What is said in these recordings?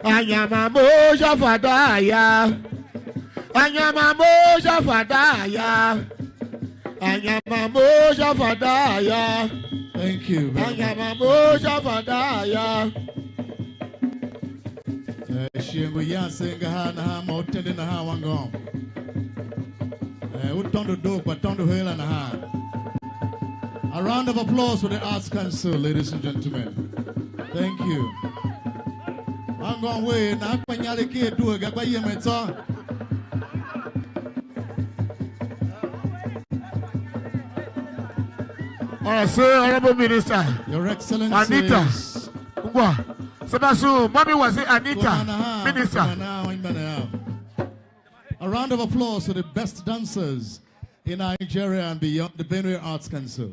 Anyamamoja fadaya. Anyamamoja fadaya. Anyamamoja fadaya. Thank you. Anyamamoja fadaya. Shingo yasenga hana ha motende na ha wangom. Utondo do kwa tondo hela na ha. A round of applause for the Arts Council, ladies and gentlemen. Thank you. I'm going away. Now, when you're here, do it. Gaba yemeto. Sir, Honorable Minister. Your Excellency. Anita. Sebasu, mommy was it Anita? Minister. A round of applause for the best dancers in Nigeria and beyond, the Benue Arts Council.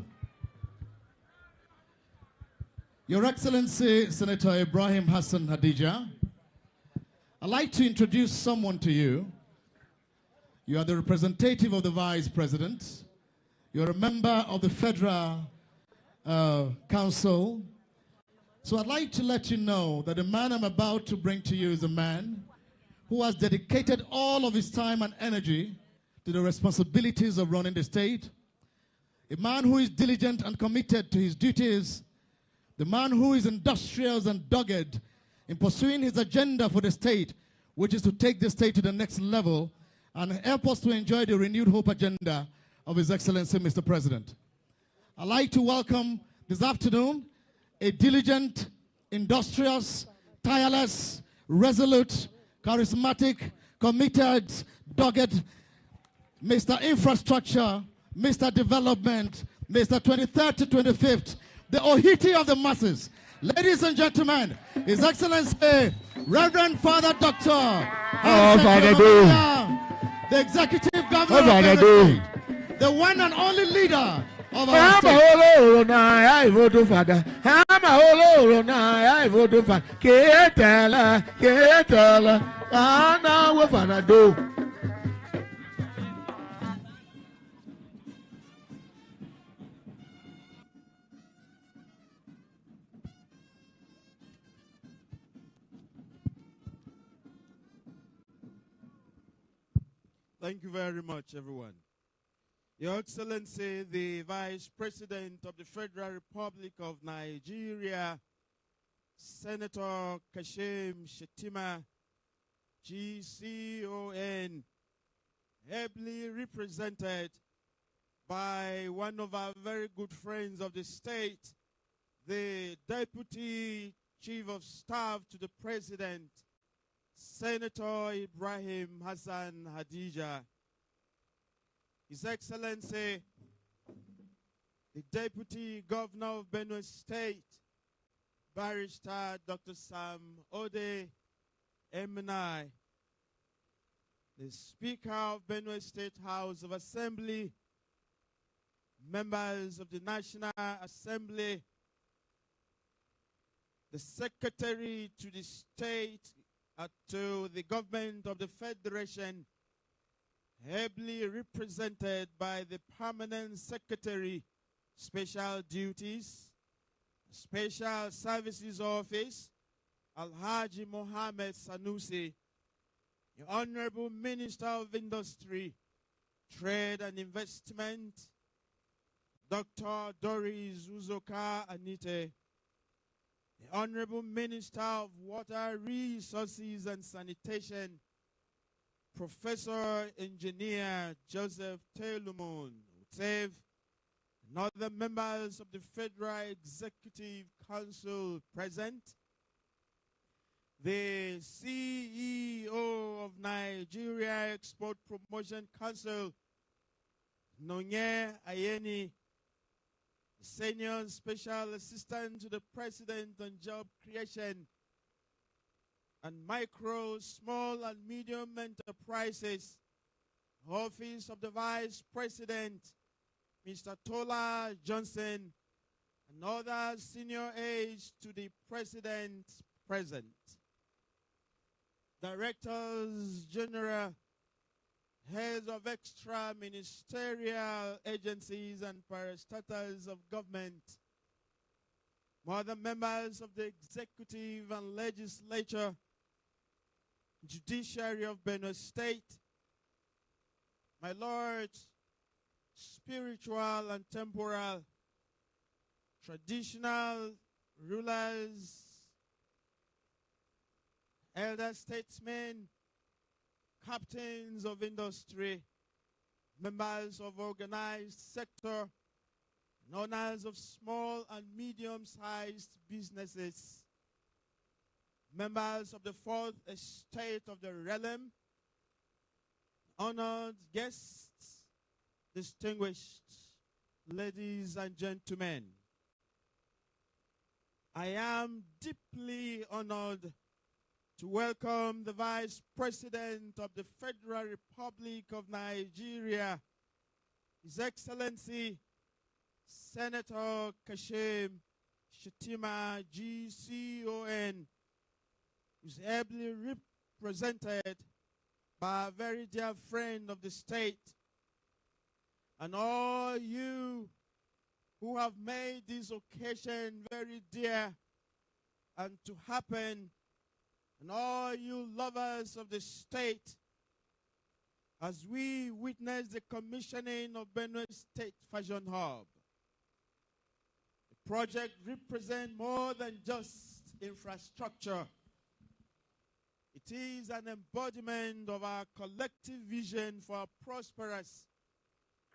Your Excellency, Senator Ibrahim Hassan Hadija, I'd like to introduce someone to you. You are the representative of the Vice President. You're a member of the Federal Council. So I'd like to let you know that the man I'm about to bring to you is a man who has dedicated all of his time and energy to the responsibilities of running the state. A man who is diligent and committed to his duties. The man who is industrious and dogged in pursuing his agenda for the state, which is to take the state to the next level and help us to enjoy the renewed hope agenda of His Excellency, Mr. President. I'd like to welcome this afternoon a diligent, industrious, tireless, resolute, charismatic, committed, dogged Mr. Infrastructure, Mr. Development, Mr. 23rd to 25th, the Ohiti of the masses. Ladies and gentlemen, His Excellency, Reverend Father Dr. The Executive Governor of the State, the one and only leader of our state. Thank you very much, everyone. Your Excellency, the Vice President of the Federal Republic of Nigeria, Senator Kashim Shettima, GCON, ably represented by one of our very good friends of the state, the Deputy Chief of Staff to the President, Senator Ibrahim Hassan Hadija, His Excellency, the Deputy Governor of Benue State, Barrister Dr. Sam Ode Emenai, the Speaker of Benue State House of Assembly, members of the National Assembly, the Secretary to the State, to the Government of the Federation, ably represented by the Permanent Secretary, Special Duties, Special Services Office, Alhaji Mohammed Sanusi, the Honorable Minister of Industry, Trade and Investment, Dr. Doris Uzoka Anite, the Honorable Minister of Water Resources and Sanitation, Professor Engineer Joseph Telumon Utev, and other members of the Federal Executive Council present, the CEO of Nigeria Export Promotion Council, Nonye Ayeni, Senior Special Assistant to the President on Job Creation and Micro, Small and Medium Enterprises, Office of the Vice President, Mr. Tola Johnson, and other senior aides to the President present. Directors General, heads of extra ministerial agencies and parastatals of government, other members of the executive and legislature, judiciary of Benue State, my lords, spiritual and temporal, traditional rulers, elder statesmen, captains of industry, members of organized sector, and owners of small and medium-sized businesses, members of the fourth estate of the realm, honored guests, distinguished ladies and gentlemen. I am deeply honored to welcome the Vice President of the Federal Republic of Nigeria, His Excellency Senator Kashim Shettima GCON, who is ably represented by a very dear friend of the state, and all you who have made this occasion very dear and to happen, and all you lovers of the state, as we witness the commissioning of Benue State Fashion Hub. The project represents more than just infrastructure. It is an embodiment of our collective vision for a prosperous,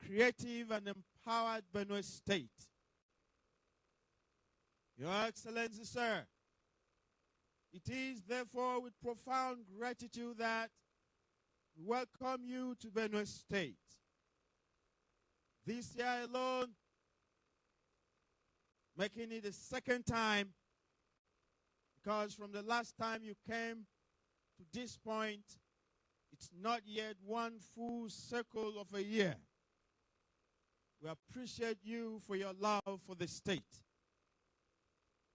creative, and empowered Benue State. Your Excellency, sir, it is therefore with profound gratitude that we welcome you to Benue State. This year alone, making it the second time, because from the last time you came to this point, it's not yet one full circle of a year. We appreciate you for your love for the state.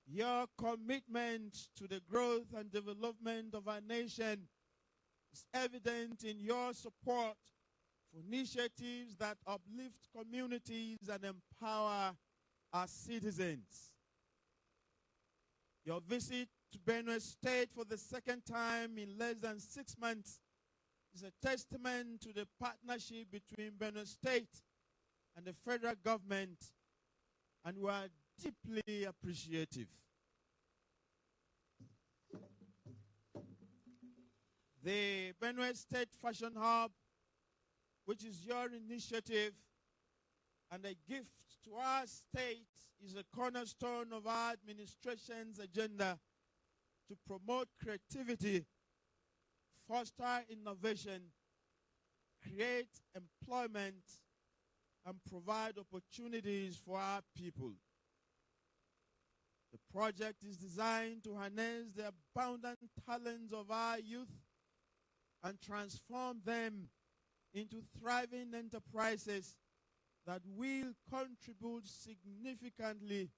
Your commitment to the growth and development of our nation is evident in your support for initiatives that uplift communities and empower our citizens. Your visit to Benue State for the second time in less than 6 months is a testament to the partnership between Benue State and the federal government, and we are deeply appreciative. The Benue State Fashion Hub, which is your initiative and a gift to our state, is a cornerstone of our administration's agenda to promote creativity, foster innovation, create employment, and provide opportunities for our people. The project is designed to harness the abundant talents of our youth and transform them into thriving enterprises that will contribute significantly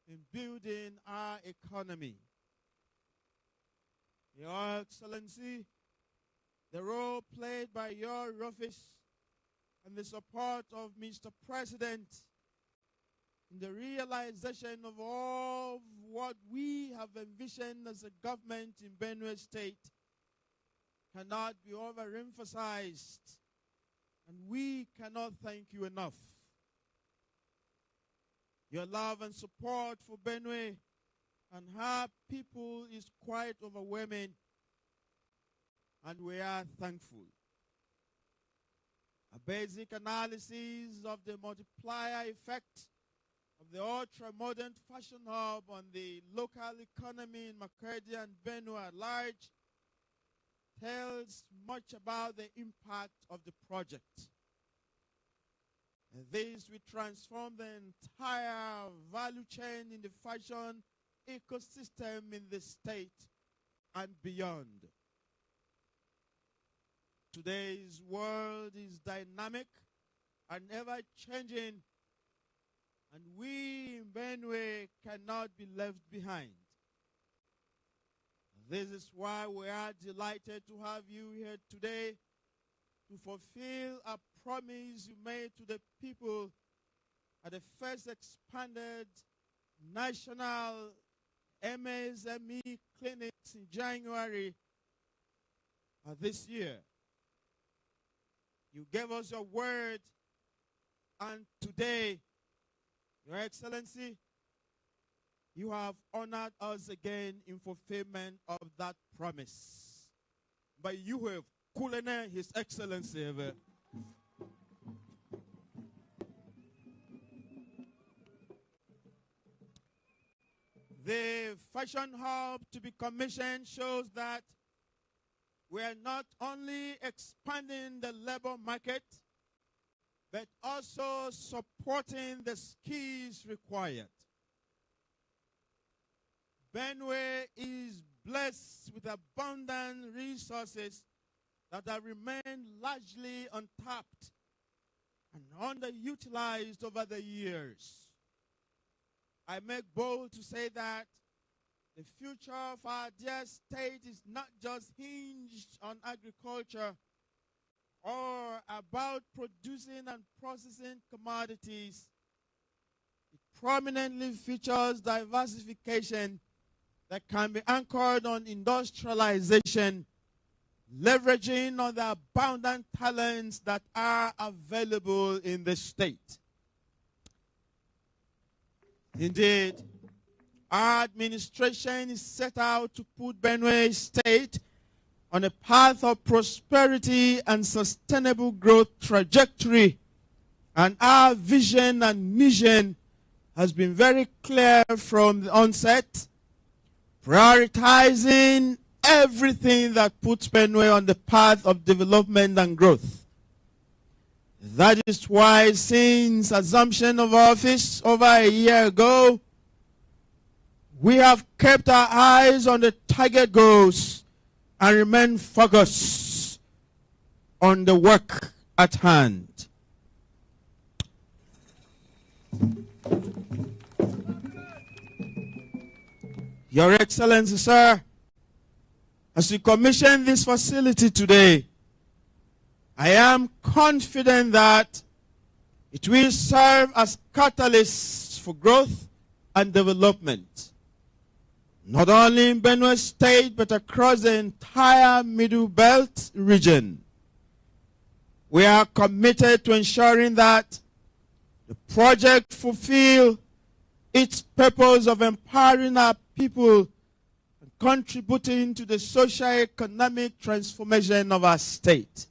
in building our economy. Your Excellency, the role played by your office and the support of Mr. President in the realization of all what we have envisioned as a government in Benue State cannot be overemphasized, and we cannot thank you enough. Your love and support for Benue and her people is quite overwhelming, and we are thankful. A basic analysis of the multiplier effect of the ultra-modern fashion hub on the local economy in Makurdi and Benue at large tells much about the impact of the project. And this will transform the entire value chain in the fashion ecosystem in the state and beyond. Today's world is dynamic and ever-changing, and we in Benue cannot be left behind. This is why we are delighted to have you here today to fulfill a promise you made to the people at the first expanded national MSME clinics in January this year. You gave us your word, and today, Your Excellency, you have honored us again in fulfillment of that promise. But you have cooled His Excellency. The fashion hub to be commissioned shows that we are not only expanding the labor market, but also supporting the skills required. Benue is blessed with abundant resources that have remained largely untapped and underutilized over the years. I make bold to say that the future of our dear state is not just hinged on agriculture or about producing and processing commodities. It prominently features diversification that can be anchored on industrialization, leveraging on the abundant talents that are available in the state. Indeed, our administration is set out to put Benue State on a path of prosperity and sustainable growth trajectory. And our vision and mission has been very clear from the onset, prioritizing everything that puts Benue on the path of development and growth. That is why since assumption of office over a year ago, we have kept our eyes on the target goals and remain focused on the work at hand. Your Excellency, sir, as you commission this facility today, I am confident that it will serve as catalysts for growth and development, not only in Benue State, but across the entire Middle Belt region. We are committed to ensuring that the project fulfills its purpose of empowering our people and contributing to the socio-economic transformation of our state.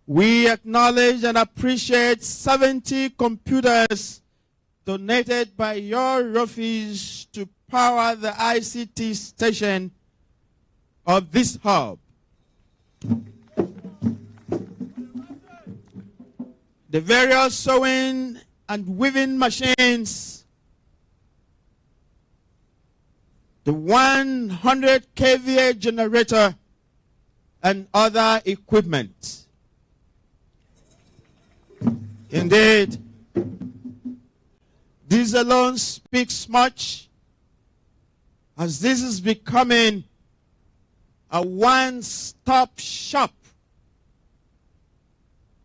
We acknowledge and appreciate 70 computers donated by your office to power the ICT station of this hub. The various sewing and weaving machines, the 100 kVA generator, and other equipment. Indeed, this alone speaks much, as this is becoming a one-stop shop.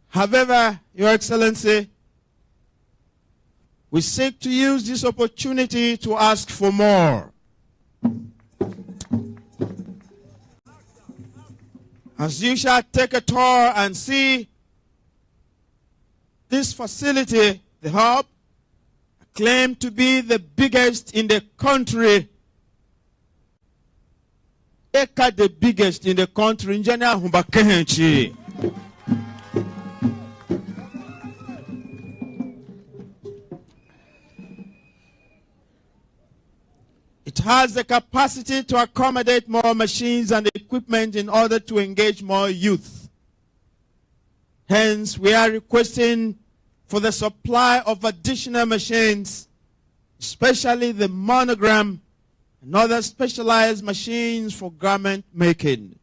However, Your Excellency, we seek to use this opportunity to ask for more. As you shall take a tour and see this facility, the hub, claimed to be the biggest in the country. Eka the biggest in the country. It has the capacity to accommodate more machines and equipment in order to engage more youth. Hence, we are requesting for the supply of additional machines, especially the monogram and other specialized machines for garment making.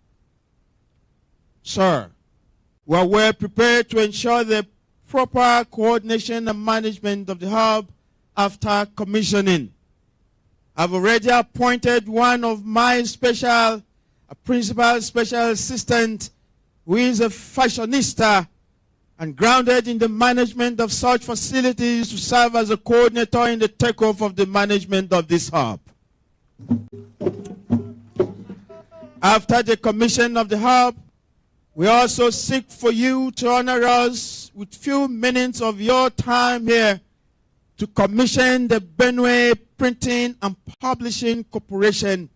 Sir, we are well prepared to ensure the proper coordination and management of the hub after commissioning. I've already appointed one of my principal special assistant, who is a fashionista and grounded in the management of such facilities, to serve as a coordinator in the takeoff of the management of this hub. After the commission of the hub, we also seek for you to honor us with few minutes of your time here to commission the Benue Printing and Publishing Corporation,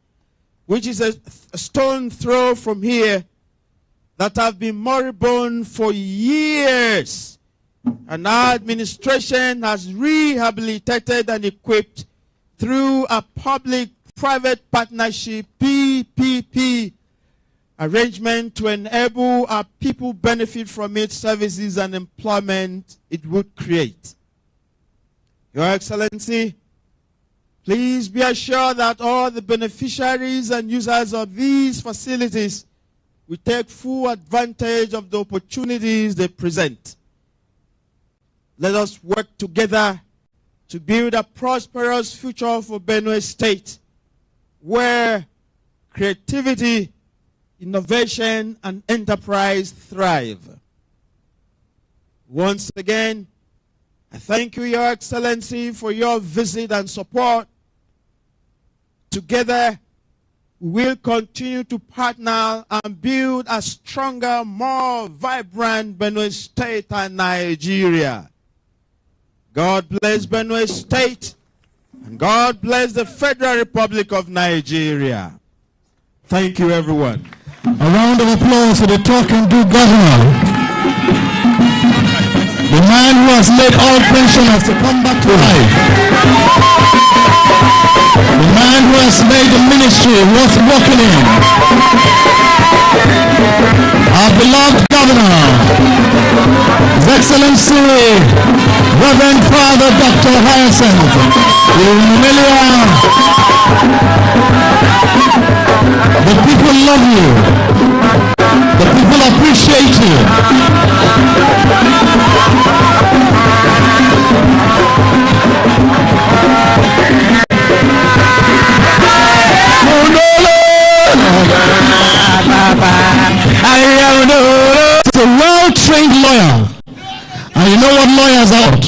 which is a stone throw from here, that have been moribund for years. And our administration has rehabilitated and equipped through a public-private partnership, PPP, arrangement to enable our people benefit from its services and employment it would create. Your Excellency, please be assured that all the beneficiaries and users of these facilities will take full advantage of the opportunities they present. Let us work together to build a prosperous future for Benue State, where creativity, innovation, and enterprise thrive. Once again, I thank you, Your Excellency, for your visit and support. Together, we will continue to partner and build a stronger, more vibrant Benue State and Nigeria. God bless Benue State, and God bless the Federal Republic of Nigeria. Thank you, everyone. A round of applause for the talk and do governor. The man who has made all pensioners to come back to life. The man who has made the ministry worth walking in. Our beloved governor, His Excellency, Reverend Father Dr. Hyacinth Emilia. The people love you. The people appreciate you. He's a well-trained lawyer. And you know what lawyers are about.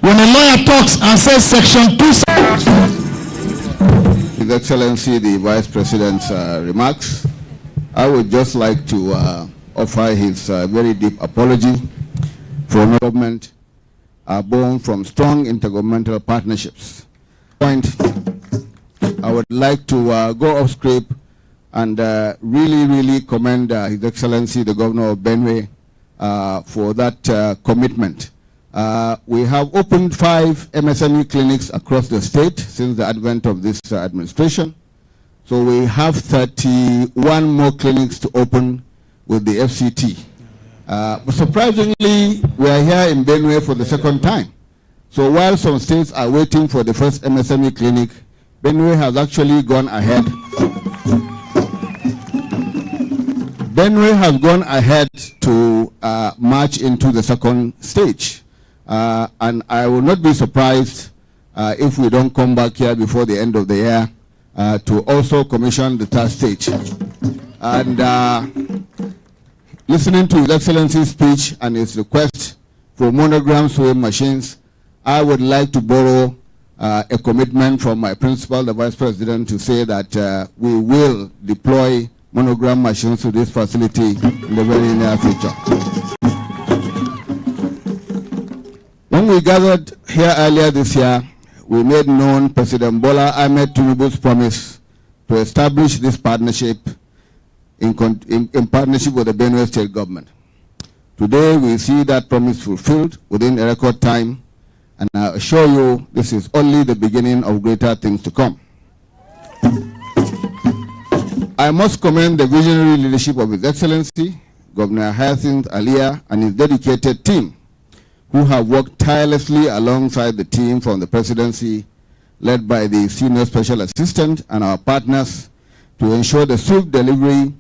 When a lawyer talks and says section 2... His Excellency, the Vice President's remarks, I would just like to offer his very deep apology for no government born from strong intergovernmental partnerships. Point, I would like to go off script and really commend His Excellency, the Governor of Benue, for that commitment. We have opened 5 MSME clinics across the state since the advent of this administration. So we have 31 more clinics to open with the FCT. But surprisingly, we are here in Benue for the second time. So while some states are waiting for the first MSME clinic, Benue has actually gone ahead. Benue has gone ahead to march into the second stage. And I will not be surprised if we don't come back here before the end of the year to also commission the third stage. And listening to His Excellency's speech and his request for monogram sewing machines, I would like to borrow a commitment from my principal, the Vice President, to say that we will deploy monogram machines to this facility in the very near future. When we gathered here earlier this year, we made known President Bola Ahmed Tinubu's promise to establish this partnership in partnership with the Benue State government. Today, we see that promise fulfilled within a record time, and I assure you this is only the beginning of greater things to come. I must commend the visionary leadership of His Excellency, Governor Hyacinth Alia, and his dedicated team, who have worked tirelessly alongside the team from the presidency, led by the Senior Special Assistant and our partners, to ensure the swift delivery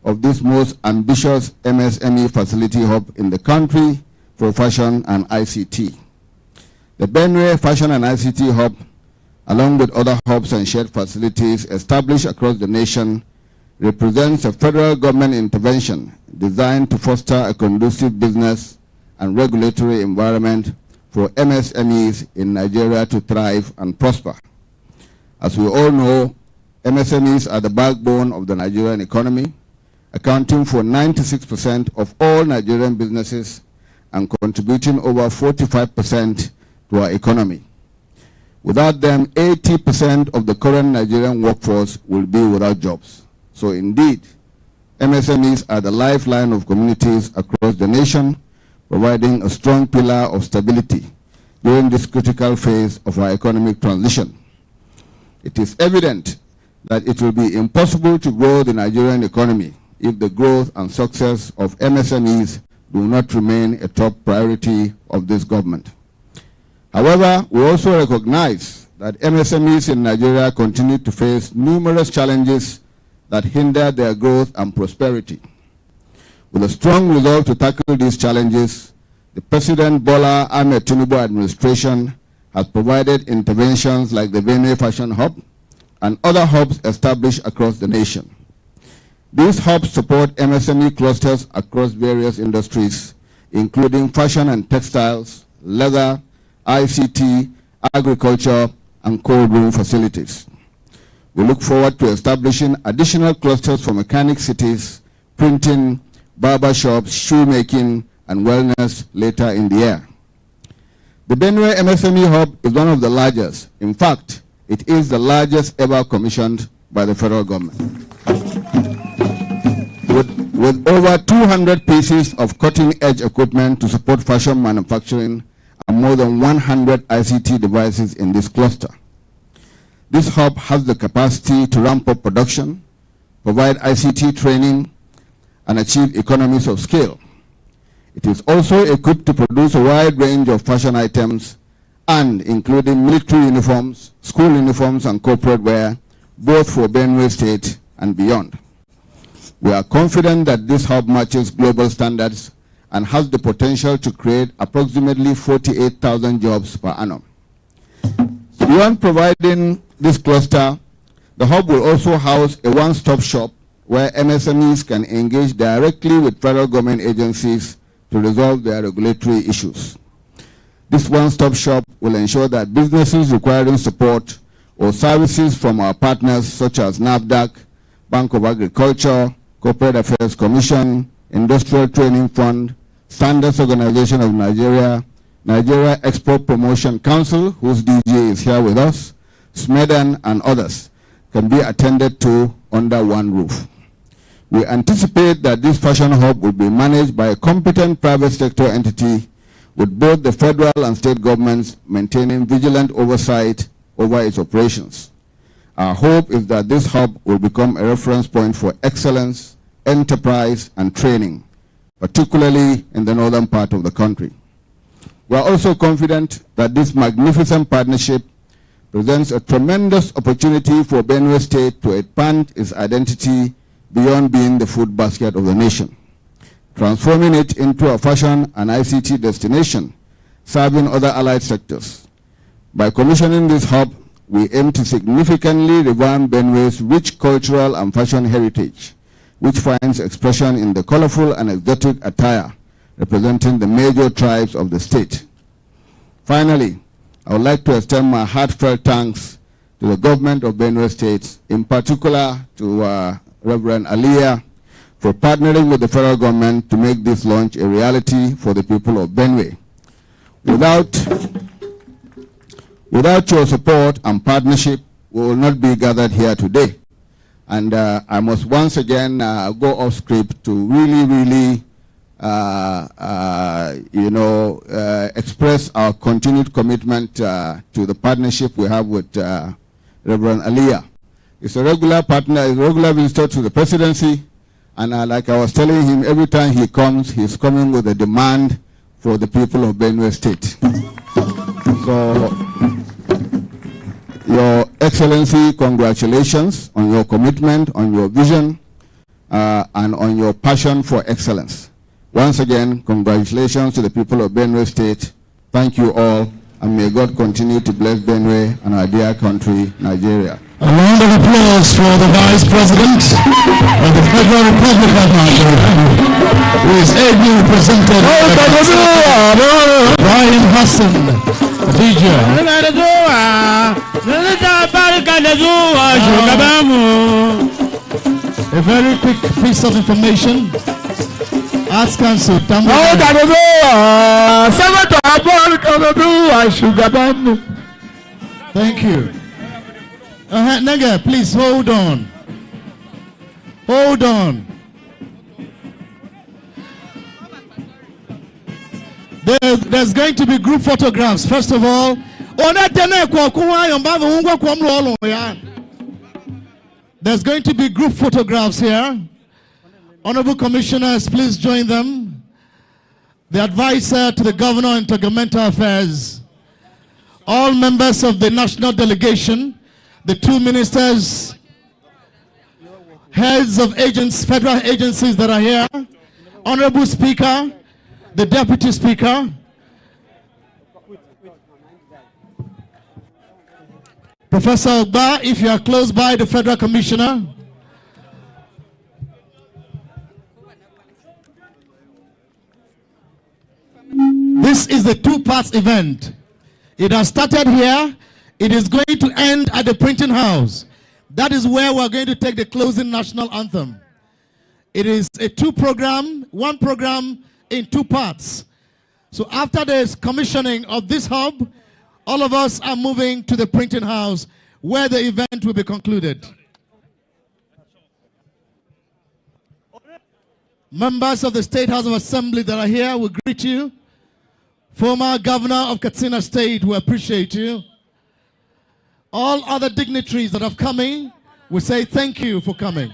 of this most ambitious MSME facility hub in the country for fashion and ICT. The Benue Fashion and ICT Hub, along with other hubs and shared facilities established across the nation, represents a federal government intervention designed to foster a conducive business and regulatory environment for MSMEs in Nigeria to thrive and prosper. As we all know, MSMEs are the backbone of the Nigerian economy, accounting for 96% of all Nigerian businesses and contributing over 45% to our economy. Without them, 80% of the current Nigerian workforce will be without jobs. So indeed, MSMEs are the lifeline of communities across the nation, providing a strong pillar of stability during this critical phase of our economic transition. It is evident that it will be impossible to grow the Nigerian economy if the growth and success of MSMEs do not remain a top priority of this government. However, we also recognize that MSMEs in Nigeria continue to face numerous challenges that hinder their growth and prosperity. With a strong resolve to tackle these challenges, the President Bola Ahmed Tinubu administration has provided interventions like the Benue Fashion Hub and other hubs established across the nation. These hubs support MSME clusters across various industries, including fashion and textiles, leather, ICT, agriculture, and cold room facilities. We look forward to establishing additional clusters for mechanic cities, printing, barber shops, shoemaking, and wellness later in the year. The Benue MSME Hub is one of the largest. In fact, it is the largest ever commissioned by the federal government. With over 200 pieces of cutting-edge equipment to support fashion manufacturing and more than 100 ICT devices in this cluster. This hub has the capacity to ramp up production, provide ICT training, and achieve economies of scale. It is also equipped to produce a wide range of fashion items, and including military uniforms, school uniforms, and corporate wear, both for Benue State and beyond. We are confident that this hub matches global standards and has the potential to create approximately 48,000 jobs per annum. Beyond providing this cluster, the hub will also house a one-stop shop where MSMEs can engage directly with federal government agencies to resolve their regulatory issues. This one-stop shop will ensure that businesses requiring support or services from our partners such as NAFDAC, Bank of Agriculture, Corporate Affairs Commission, Industrial Training Fund, Standards Organization of Nigeria, Nigeria Export Promotion Council, whose DG is here with us, SMEDAN, and others, can be attended to under one roof. We anticipate that this fashion hub will be managed by a competent private sector entity with both the federal and state governments maintaining vigilant oversight over its operations. Our hope is that this hub will become a reference point for excellence, enterprise, and training, particularly in the northern part of the country. We are also confident that this magnificent partnership presents a tremendous opportunity for Benue State to expand its identity beyond being the food basket of the nation, transforming it into a fashion and ICT destination, serving other allied sectors. By commissioning this hub, we aim to significantly revamp Benue's rich cultural and fashion heritage, which finds expression in the colorful and exotic attire representing the major tribes of the state. Finally, I would like to extend my heartfelt thanks to the government of Benue State, in particular to Reverend Aliyah, for partnering with the federal government to make this launch a reality for the people of Benue. Without your support and partnership, we will not be gathered here today. And I must once again go off script to really express our continued commitment to the partnership we have with Reverend Aliyah. He's a regular partner, a regular visitor to the presidency, and like I was telling him, every time he comes, he's coming with a demand for the people of Benue State. So, Your Excellency, congratulations on your commitment, on your vision, and on your passion for excellence. Once again, congratulations to the people of Benue State. Thank you all, and may God continue to bless Benue and our dear country, Nigeria. A round of applause for the Vice President of the Federal Republic of Nigeria, who is ably represented by Brian Hassan, DJ. A very quick piece of information. Arts Council, thank you. Nega, please hold on. Hold on. There's going to be group photographs. First of all, there's going to be group photographs here. Honorable Commissioners, please join them. The advisor to the Governor on Intergovernmental Affairs, all members of the national delegation, the 2 ministers, heads of federal agencies that are here, Honorable Speaker, the Deputy Speaker, Professor Ogba, if you are close by, the Federal Commissioner. This is the 2-part event. It has started here. It is going to end at the printing house. That is where we're going to take the closing national anthem. It is a 1 program in 2 parts. So after the commissioning of this hub, all of us are moving to the printing house where the event will be concluded. Members of the State House of Assembly that are here will greet you. Former Governor of Katsina State, we appreciate you. All other dignitaries that have come in, we say thank you for coming.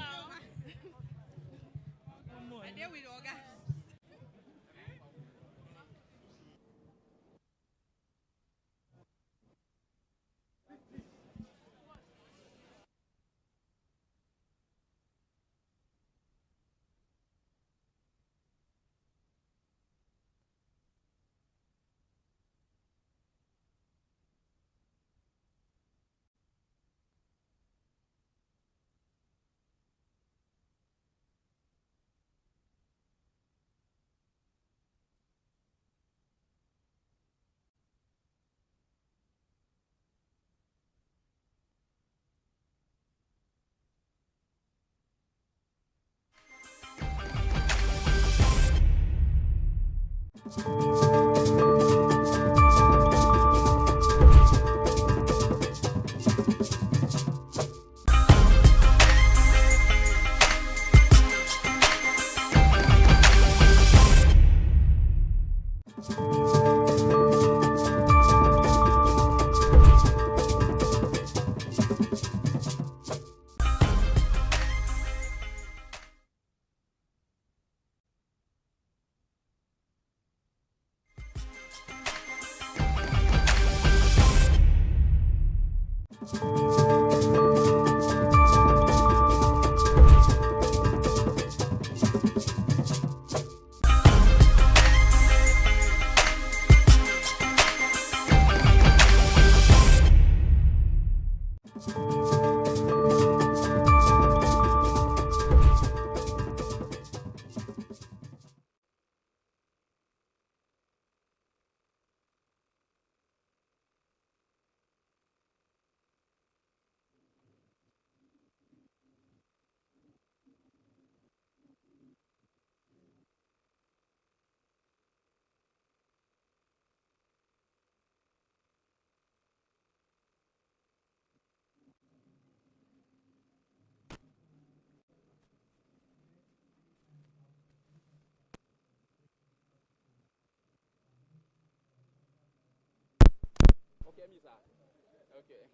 Okay.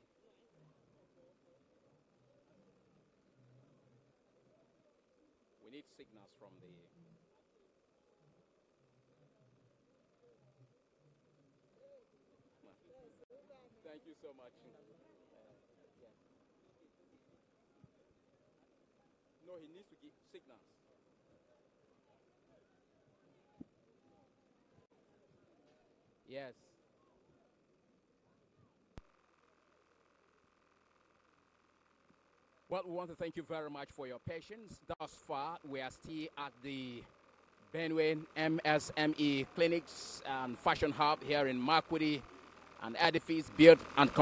We need signals from the... Thank you so much. No, he needs to give signals. Yes. Well, we want to thank you very much for your patience. Thus far, we are still at the Benue Msme Clinics and Fashion Hub here in Makurdi. an edifice built and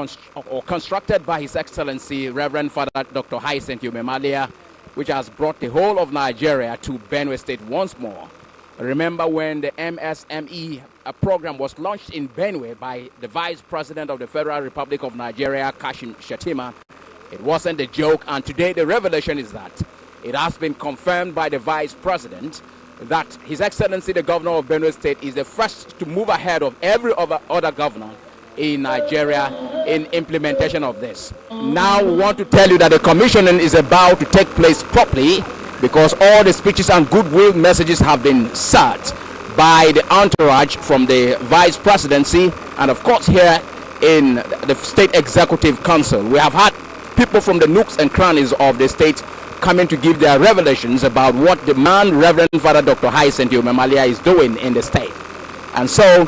constructed by His Excellency Reverend Father Dr. Hyacinth Umemalia, which has brought the whole of Nigeria to Benue State once more. Remember when the MSME program was launched in Benue by the Vice President of the Federal Republic of Nigeria, Kashim Shettima. It wasn't a joke, and today the revelation is that it has been confirmed by the Vice President that His Excellency the Governor of Benue State is the first to move ahead of every other governor in Nigeria in implementation of this. Now we want to tell you that the commissioning is about to take place properly, because all the speeches and goodwill messages have been set by the entourage from the Vice Presidency and of course here in the State Executive Council. We have had people from the nooks and crannies of the state coming to give their revelations about what the man Reverend Father Dr. Hyacinth Umemalia is doing in the state. And so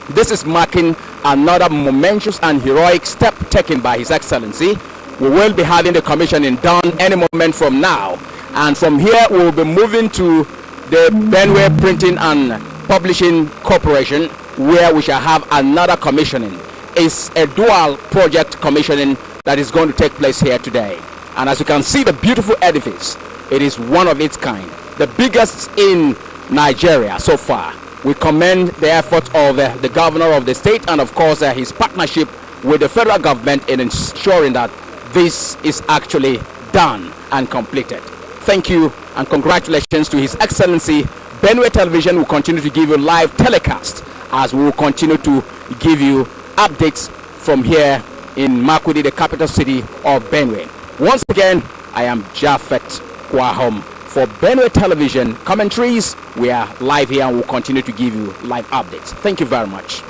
this is marking another momentous and heroic step taken by His Excellency. We will be having the commissioning done any moment from now, and from here we will be moving to the Benue Printing and Publishing Corporation, where we shall have another commissioning. It's a dual project commissioning that is going to take place here today. And as you can see, the beautiful edifice, it is one of its kind, the biggest in Nigeria so far. We commend the efforts of the governor of the state and of course his partnership with the federal government in ensuring that this is actually done and completed. Thank you and congratulations to His Excellency. Benue Television will continue to give you live telecast as we will continue to give you updates from here in Makurdi, the capital city of Benue. Once again, I am Japhet Kwahom for Benue Television commentaries. We are live here and will continue to give you live updates. Thank you very much.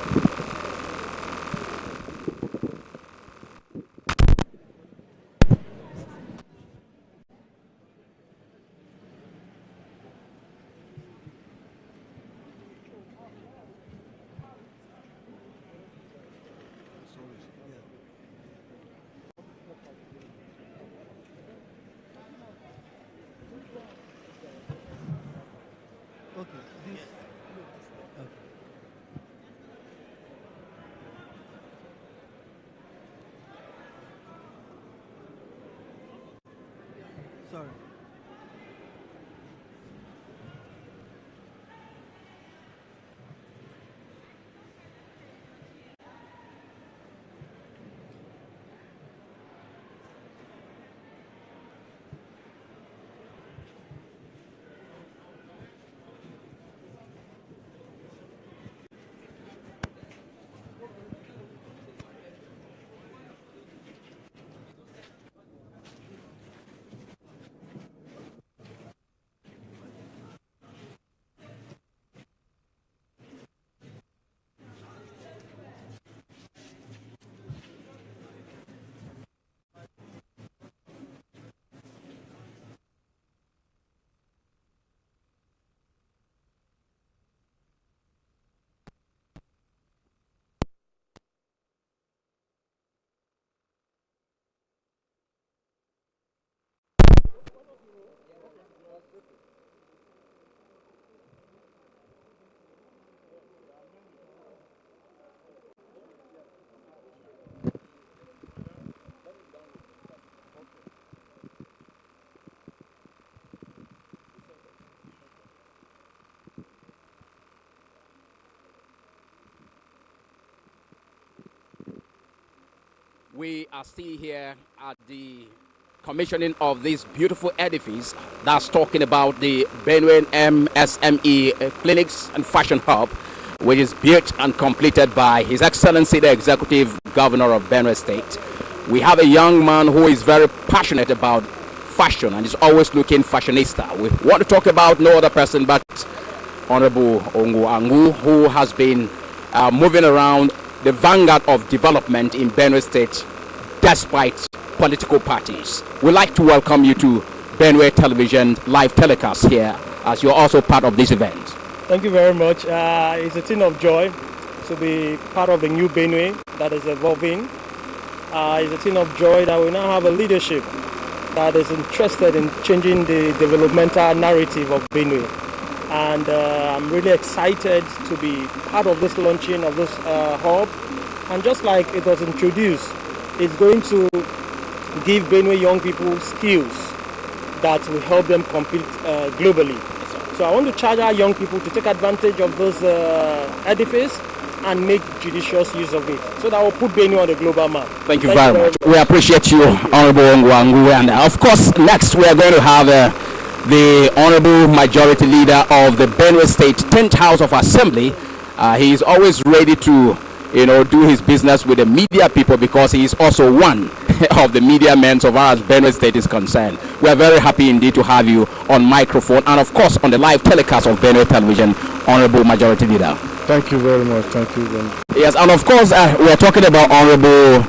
Sorry. We are still here at the commissioning of this beautiful edifice that's talking about the Benue MSME Clinics and Fashion Hub, which is built and completed by His Excellency the Executive Governor of Benue State. We have a young man who is very passionate about fashion and is always looking fashionista. We want to talk about no other person but Honorable Ongu Angu, who has been moving around the vanguard of development in Benue State despite political parties. We'd like to welcome you to Benue Television live telecast here, as you're also part of this event. Thank you very much. It's a thing of joy to be part of the new Benue that is evolving. It's a thing of joy that we now have a leadership that is interested in changing the developmental narrative of Benue. And I'm really excited to be part of this launching of this hub And just like it was introduced, it's going to give Benue young people skills that will help them compete globally. So I want to charge our young people to take advantage of this edifice and make judicious use of it, so that will put Benue on the global map. Thank you very much. We appreciate you, Honorable Ngwangu. And of course, next we are going to have the Honorable Majority Leader of the Benue State 10th House of Assembly. He is always ready to, do his business with the media people, because he is also one of the media men so far as Benue State is concerned. We are very happy indeed to have you on microphone and of course on the live telecast of Benue Television, Honorable Majority Leader. Thank you very much. Thank you very much. Yes, and of course we are talking about Honorable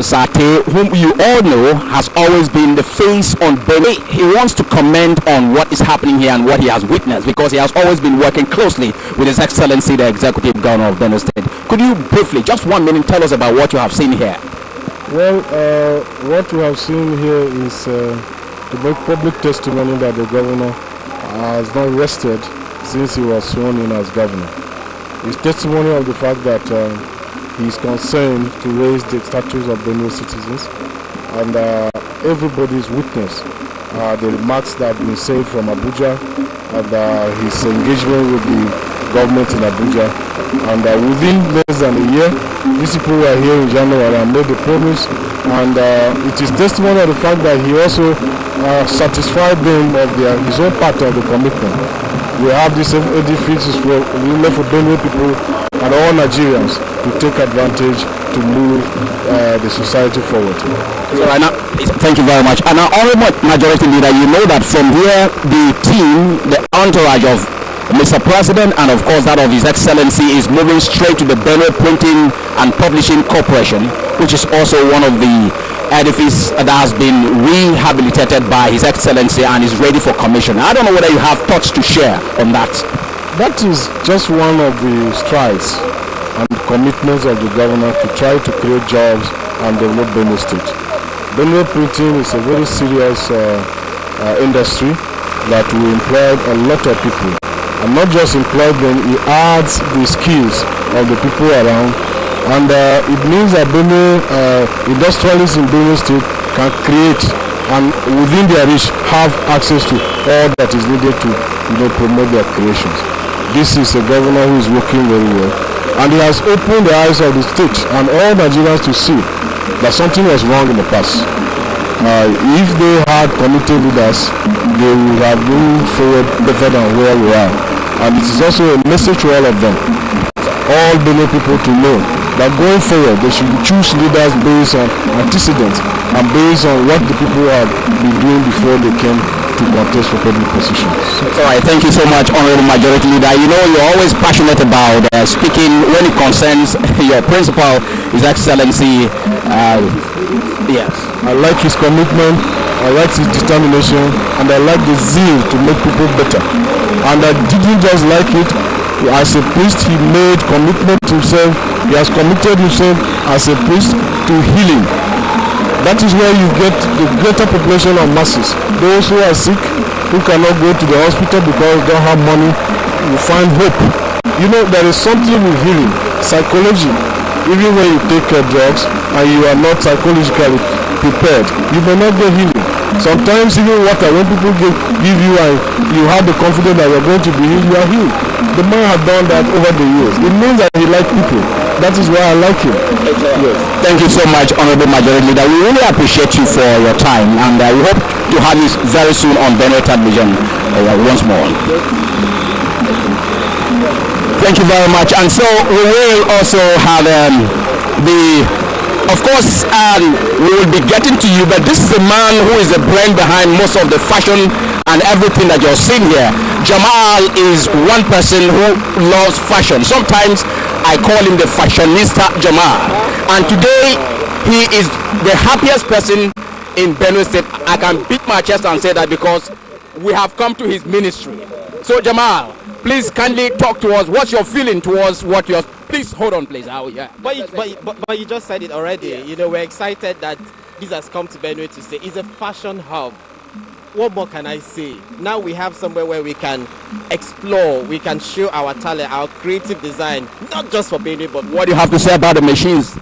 Sate, whom you all know has always been the face on Benue. He wants to comment on what is happening here and what he has witnessed, because he has always been working closely with His Excellency the Executive Governor of Benue State. Could you briefly, just 1 minute, tell us about what you have seen here? Well, what we have seen here is to make public testimony that the governor has not rested since he was sworn in as governor. It's testimony of the fact that he is concerned to raise the status of Benue citizens, and everybody's witnessed the remarks that have been said from Abuja, and his engagement with the government in Abuja. And within less than a year, these people were here in January and made the promise, and it is testimony of the fact that he also satisfied them of his own part of the commitment. We have this edifice for Benue people and all Nigerians to take advantage to move the society forward. So right now, thank you very much. And now, Honorable Majority Leader, you know that from here, the team, the entourage of Mr. President and of course that of His Excellency is moving straight to the Benue Printing and Publishing Corporation, which is also one of the edifices that has been rehabilitated by His Excellency and is ready for commission. I don't know whether you have thoughts to share on that. That is just one of the strides and commitments of the governor to try to create jobs and develop Benue State. Benue Printing is a very serious industry that will employ a lot of people. And not just employ them, it adds the skills of the people around, and it means that Benue industrialists in Benue State can create and within their reach have access to all that is needed to promote their creations. This is a governor who is working very well, and he has opened the eyes of the state and all Nigerians to see that something was wrong in the past. If they had committed leaders, they would have moved forward better than where we are. And it is also a message to all of them, all Benue people, to know that going forward they should choose leaders based on antecedents and based on what the people have been doing before they came to contest for public positions. All right, thank you so much, Honorable Majority Leader. You know, you're always passionate about speaking when it concerns your principal, His Excellency. Yes. I like his commitment, I like his determination, and I like the zeal to make people better. And I didn't just like it. As a priest, he made commitment to himself. He has committed himself as a priest to healing. That is where you get the greater population of masses. Those who are sick, who cannot go to the hospital because they don't have money, you find hope. You know, there is something with healing, psychology. Even when you take drugs and you are not psychologically prepared, you may not get healing. Sometimes even water, when people give you and you have the confidence that you're going to be healed, you are healed. The man has done that over the years. It means that he likes people. That is why I like him. Yes. Thank you so much, Honorable Majority Leader. We really appreciate you for your time, and we hope to have you very soon on Benue Television once more. Thank you very much. And so we will also have of course, we will be getting to you, but this is a man who is the brain behind most of the fashion and everything that you're seeing here. Jamal is one person who loves fashion. Sometimes I call him the fashionista Jamal. And today, he is the happiest person in Benue State. I can beat my chest and say that because we have come to his ministry. So Jamal, please kindly talk to us. What's your feeling towards what you're... Please hold on, please. Yeah. But you just said it already. Yeah. You know, we're excited that this has come to Benue to say it's a fashion hub. what more can I say? Now we have somewhere where we can explore, we can show our talent, our creative design, not just for Benue, but What do you have to say about the machines?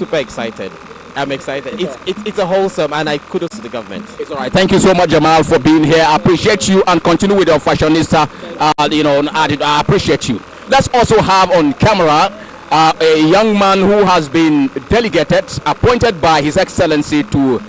super excited. I'm excited. It's a wholesome, and I kudos to the government. It's all right. Thank you so much, Jamal, for being here. I appreciate you, and continue with your fashionista. I appreciate you. Let's also have on camera a young man who has been delegated, appointed by His Excellency to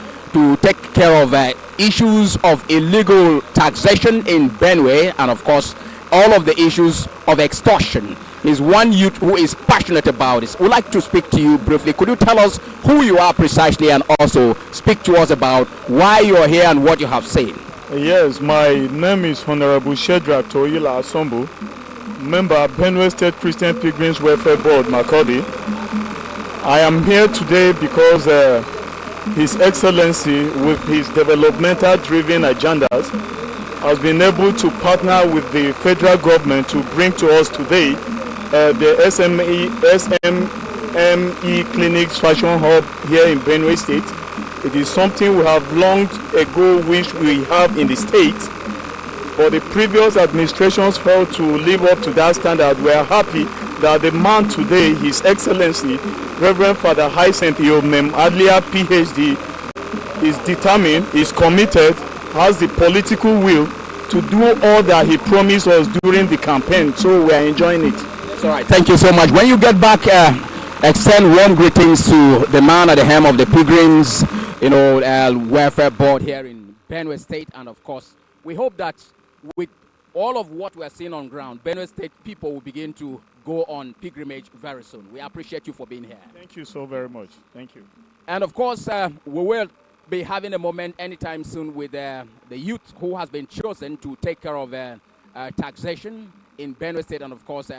take care of issues of illegal taxation in Benue, and of course, all of the issues of extortion. Is one youth who is passionate about this. We'd like to speak to you briefly. Could you tell us who you are precisely, and also speak to us about why you're here and what you have seen? Yes, my name is Honorable Shedrack Toyila Asombo, member Benue State Christian Pilgrims Welfare Board, Makodi. I am here today because His Excellency, with his developmental-driven agendas, has been able to partner with the federal government to bring to us today the SME Clinics Fashion Hub here in Benue State. It is something we have long ago wished we have in the state, but the previous administrations failed to live up to that standard. We are happy that the man today, His Excellency, Reverend Father Hyacinth Mem Adlia, PhD, is determined, is committed, has the political will to do all that he promised us during the campaign. So we are enjoying it. All right, thank you so much. When you get back, extend warm greetings to the man at the helm of the Pilgrims, Welfare Board here in Benue State, and of course, we hope that with all of what we are seeing on ground, Benue State people will begin to go on pilgrimage very soon. We appreciate you for being here. Thank you so very much. Thank you. And of course, we will be having a moment anytime soon with the youth who has been chosen to take care of taxation in Benue State, and of course,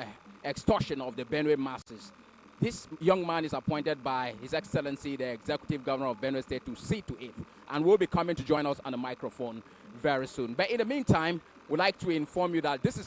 extortion of the Benue masses. This young man is appointed by His Excellency, the Executive Governor of Benue State, to see to it, and will be coming to join us on the microphone very soon. But in the meantime, we'd like to inform you that this is